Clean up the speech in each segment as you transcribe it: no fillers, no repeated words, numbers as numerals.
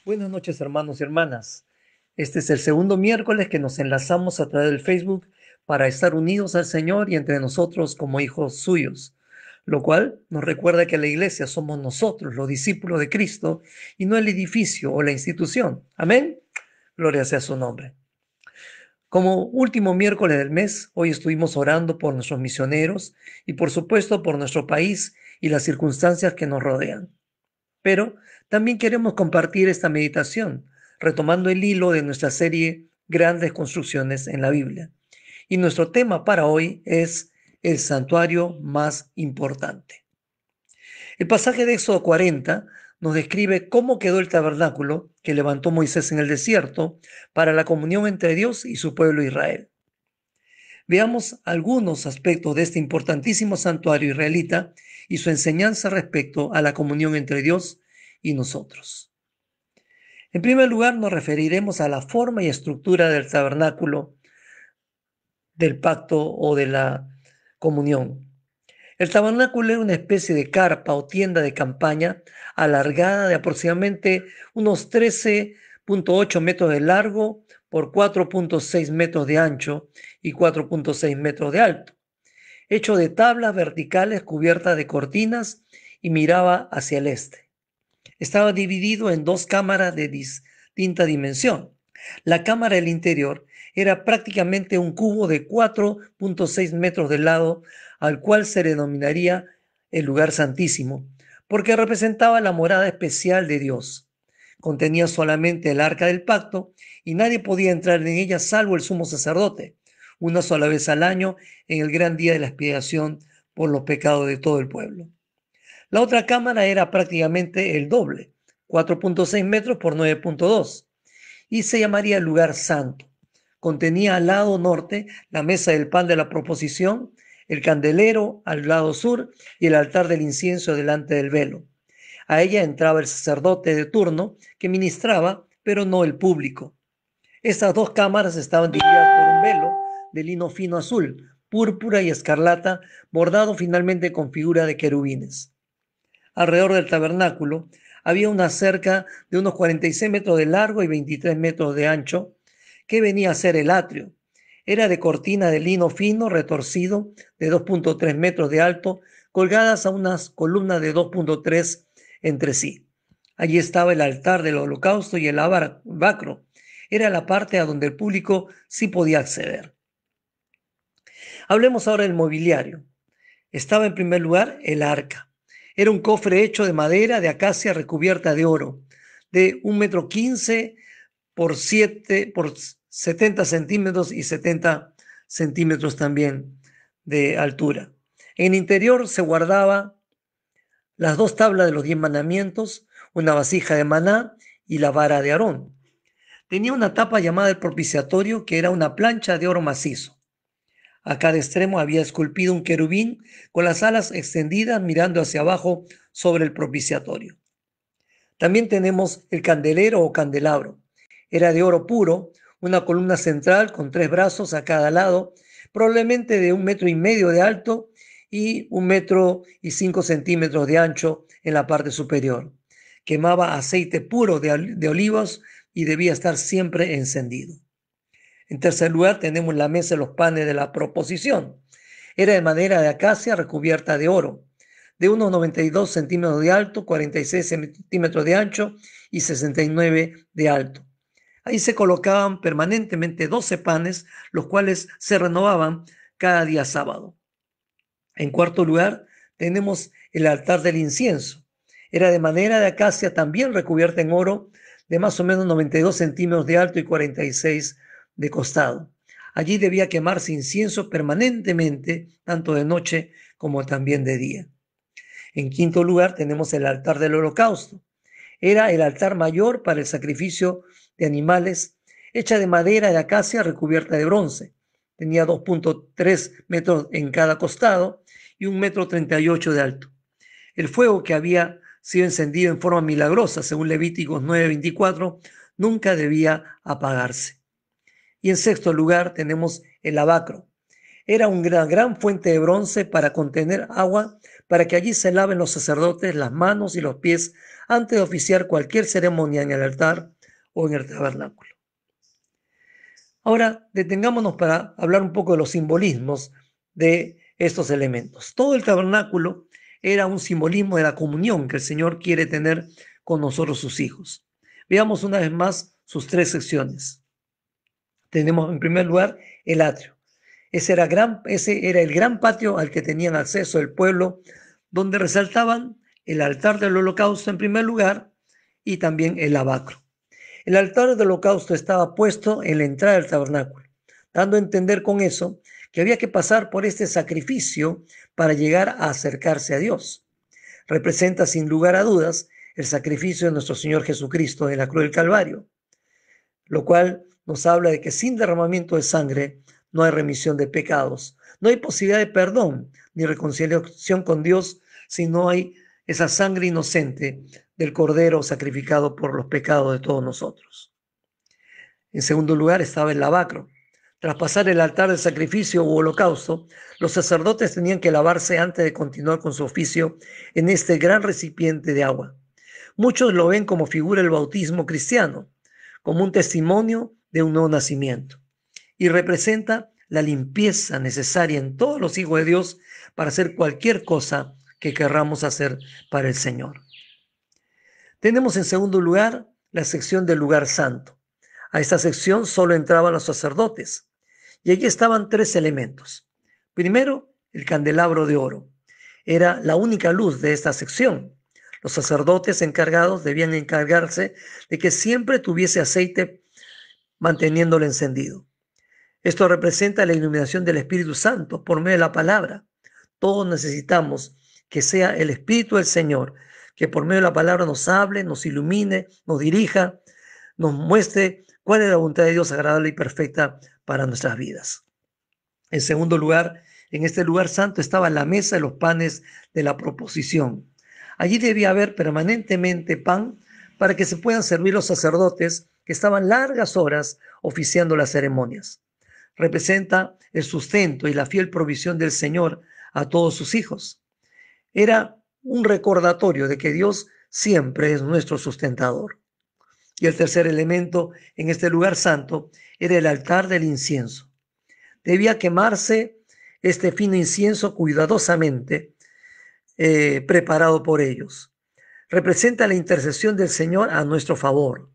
Buenas noches, hermanos y hermanas. Este es el segundo miércoles que nos enlazamos a través del Facebook para estar unidos al Señor y entre nosotros como hijos suyos, lo cual nos recuerda que la iglesia somos nosotros, los discípulos de Cristo, y no el edificio o la institución. Amén. Gloria sea su nombre. Como último miércoles del mes, hoy estuvimos orando por nuestros misioneros y por supuesto por nuestro país y las circunstancias que nos rodean. Pero también queremos compartir esta meditación, retomando el hilo de nuestra serie Grandes Construcciones en la Biblia. Y nuestro tema para hoy es el santuario más importante. El pasaje de Éxodo 40 nos describe cómo quedó el tabernáculo que levantó Moisés en el desierto para la comunión entre Dios y su pueblo Israel. Veamos algunos aspectos de este importantísimo santuario israelita y su enseñanza respecto a la comunión entre Dios y nosotros. En primer lugar, nos referiremos a la forma y estructura del tabernáculo, del pacto o de la comunión. El tabernáculo era una especie de carpa o tienda de campaña alargada de aproximadamente unos 13,8 metros de largo por 4,6 metros de ancho y 4,6 metros de alto, hecho de tablas verticales cubiertas de cortinas y miraba hacia el este. Estaba dividido en dos cámaras de distinta dimensión. La cámara del interior era prácticamente un cubo de 4,6 metros de lado, al cual se denominaría el lugar santísimo, porque representaba la morada especial de Dios. Contenía solamente el arca del pacto y nadie podía entrar en ella salvo el sumo sacerdote, una sola vez al año en el gran día de la expiación por los pecados de todo el pueblo. La otra cámara era prácticamente el doble, 4,6 metros por 9,2, y se llamaría el lugar santo. Contenía al lado norte la mesa del pan de la proposición, el candelero al lado sur y el altar del incienso delante del velo. A ella entraba el sacerdote de turno que ministraba, pero no el público. Estas dos cámaras estaban divididas por un velo de lino fino azul, púrpura y escarlata, bordado finalmente con figura de querubines. Alrededor del tabernáculo había una cerca de unos 46 metros de largo y 23 metros de ancho, que venía a ser el atrio. Era de cortina de lino fino retorcido de 2,3 metros de alto, colgadas a unas columnas de 2,3 entre sí. Allí estaba el altar del holocausto y el lavacro. Era la parte a donde el público sí podía acceder. Hablemos ahora del mobiliario. Estaba en primer lugar el arca. Era un cofre hecho de madera de acacia recubierta de oro, de 1,15 m por 70 centímetros y 70 centímetros también de altura. En el interior se guardaba las dos tablas de los 10 mandamientos, una vasija de maná y la vara de Aarón. Tenía una tapa llamada el propiciatorio, que era una plancha de oro macizo. A cada extremo había esculpido un querubín con las alas extendidas mirando hacia abajo sobre el propiciatorio. También tenemos el candelero o candelabro. Era de oro puro, una columna central con 3 brazos a cada lado, probablemente de 1,5 metros de alto y 1,5 metros de ancho en la parte superior. Quemaba aceite puro de olivos y debía estar siempre encendido. En tercer lugar, tenemos la mesa de los panes de la proposición. Era de madera de acacia recubierta de oro, de unos 92 centímetros de alto, 46 centímetros de ancho y 69 de alto. Ahí se colocaban permanentemente 12 panes, los cuales se renovaban cada día sábado. En cuarto lugar, tenemos el altar del incienso. Era de madera de acacia también recubierta en oro, de más o menos 92 centímetros de alto y 46 de costado. Allí debía quemarse incienso permanentemente, tanto de noche como también de día. En quinto lugar tenemos el altar del holocausto. Era el altar mayor para el sacrificio de animales, hecha de madera de acacia recubierta de bronce. Tenía 2,3 metros en cada costado y 1,38 m de alto. El fuego, que había sido encendido en forma milagrosa, según Levíticos 9:24, nunca debía apagarse. Y en sexto lugar tenemos el lavacro. Era una gran fuente de bronce para contener agua para que allí se laven los sacerdotes las manos y los pies antes de oficiar cualquier ceremonia en el altar o en el tabernáculo. Ahora detengámonos para hablar un poco de los simbolismos de estos elementos. Todo el tabernáculo era un simbolismo de la comunión que el Señor quiere tener con nosotros, sus hijos. Veamos una vez más sus tres secciones. Tenemos en primer lugar el atrio. Ese era el gran patio al que tenían acceso el pueblo, donde resaltaban el altar del holocausto en primer lugar y también el lavacro. El altar del holocausto estaba puesto en la entrada del tabernáculo, dando a entender con eso que había que pasar por este sacrificio para llegar a acercarse a Dios. Representa sin lugar a dudas el sacrificio de nuestro Señor Jesucristo en la cruz del Calvario, lo cual nos habla de que sin derramamiento de sangre no hay remisión de pecados, no hay posibilidad de perdón ni reconciliación con Dios si no hay esa sangre inocente del Cordero sacrificado por los pecados de todos nosotros. En segundo lugar estaba el lavacro. Tras pasar el altar del sacrificio u holocausto, los sacerdotes tenían que lavarse antes de continuar con su oficio en este gran recipiente de agua. Muchos lo ven como figura del bautismo cristiano, como un testimonio de un nuevo nacimiento, y representa la limpieza necesaria en todos los hijos de Dios para hacer cualquier cosa que querramos hacer para el Señor. Tenemos en segundo lugar la sección del lugar santo. A esta sección solo entraban los sacerdotes, y allí estaban tres elementos. Primero, el candelabro de oro. Era la única luz de esta sección. Los sacerdotes encargados debían encargarse de que siempre tuviese aceite manteniéndolo encendido. Esto representa la iluminación del Espíritu Santo por medio de la palabra. Todos necesitamos que sea el Espíritu del Señor, que por medio de la palabra nos hable, nos ilumine, nos dirija, nos muestre cuál es la voluntad de Dios agradable y perfecta para nuestras vidas. En segundo lugar, en este lugar santo estaba la mesa de los panes de la proposición. Allí debía haber permanentemente pan para que se puedan servir los sacerdotes que estaban largas horas oficiando las ceremonias. Representa el sustento y la fiel provisión del Señor a todos sus hijos. Era un recordatorio de que Dios siempre es nuestro sustentador. Y el tercer elemento en este lugar santo era el altar del incienso. Debía quemarse este fino incienso cuidadosamente preparado por ellos. Representa la intercesión del Señor a nuestro favor,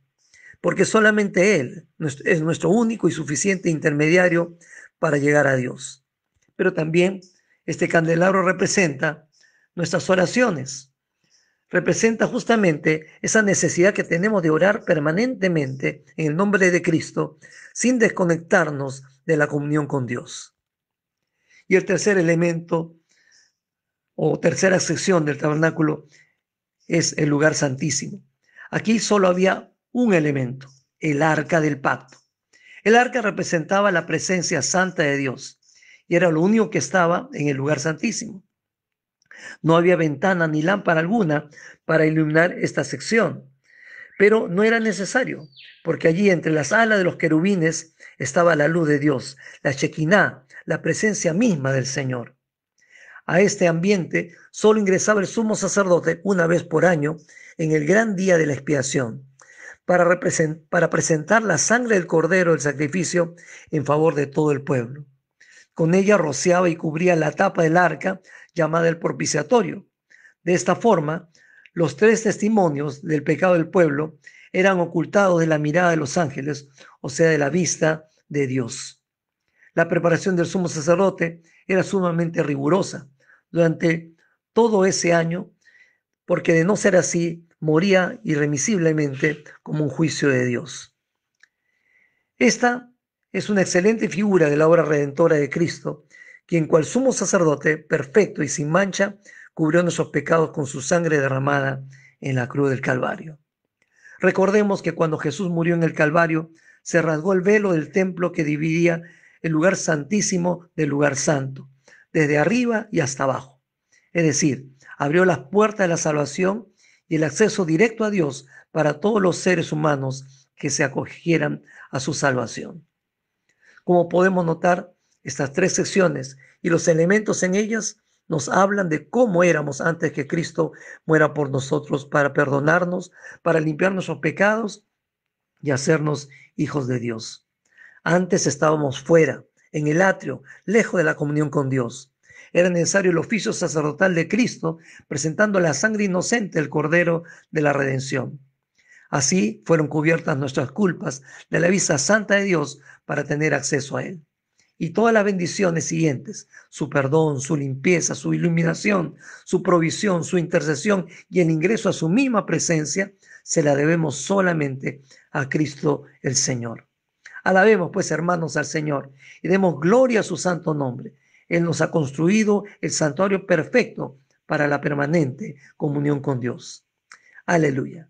porque solamente Él es nuestro único y suficiente intermediario para llegar a Dios. Pero también este candelabro representa nuestras oraciones. Representa justamente esa necesidad que tenemos de orar permanentemente en el nombre de Cristo sin desconectarnos de la comunión con Dios. Y el tercer elemento o tercera sección del tabernáculo es el lugar santísimo. Aquí solo había un elemento, el arca del pacto. El arca representaba la presencia santa de Dios y era lo único que estaba en el lugar santísimo. No había ventana ni lámpara alguna para iluminar esta sección, pero no era necesario, porque allí entre las alas de los querubines estaba la luz de Dios, la Shekinah, la presencia misma del Señor. A este ambiente solo ingresaba el sumo sacerdote una vez por año en el gran día de la expiación, para presentar la sangre del cordero del sacrificio en favor de todo el pueblo. Con ella rociaba y cubría la tapa del arca llamada el propiciatorio. De esta forma, los tres testimonios del pecado del pueblo eran ocultados de la mirada de los ángeles, o sea, de la vista de Dios. La preparación del sumo sacerdote era sumamente rigurosa durante todo ese año, porque de no ser así, moría irremisiblemente como un juicio de Dios. Esta es una excelente figura de la obra redentora de Cristo, quien cual sumo sacerdote perfecto y sin mancha cubrió nuestros pecados con su sangre derramada en la cruz del Calvario. Recordemos que cuando Jesús murió en el Calvario, se rasgó el velo del templo que dividía el lugar santísimo del lugar santo, desde arriba y hasta abajo. Es decir, abrió las puertas de la salvación y el acceso directo a Dios para todos los seres humanos que se acogieran a su salvación. Como podemos notar, estas tres secciones y los elementos en ellas nos hablan de cómo éramos antes que Cristo muera por nosotros para perdonarnos, para limpiar nuestros pecados y hacernos hijos de Dios. Antes estábamos fuera, en el atrio, lejos de la comunión con Dios. Era necesario el oficio sacerdotal de Cristo, presentando la sangre inocente del Cordero de la redención. Así fueron cubiertas nuestras culpas de la vista santa de Dios para tener acceso a Él. Y todas las bendiciones siguientes, su perdón, su limpieza, su iluminación, su provisión, su intercesión y el ingreso a su misma presencia, se la debemos solamente a Cristo el Señor. Alabemos pues, hermanos, al Señor y demos gloria a su santo nombre. Él nos ha construido el santuario perfecto para la permanente comunión con Dios. Aleluya.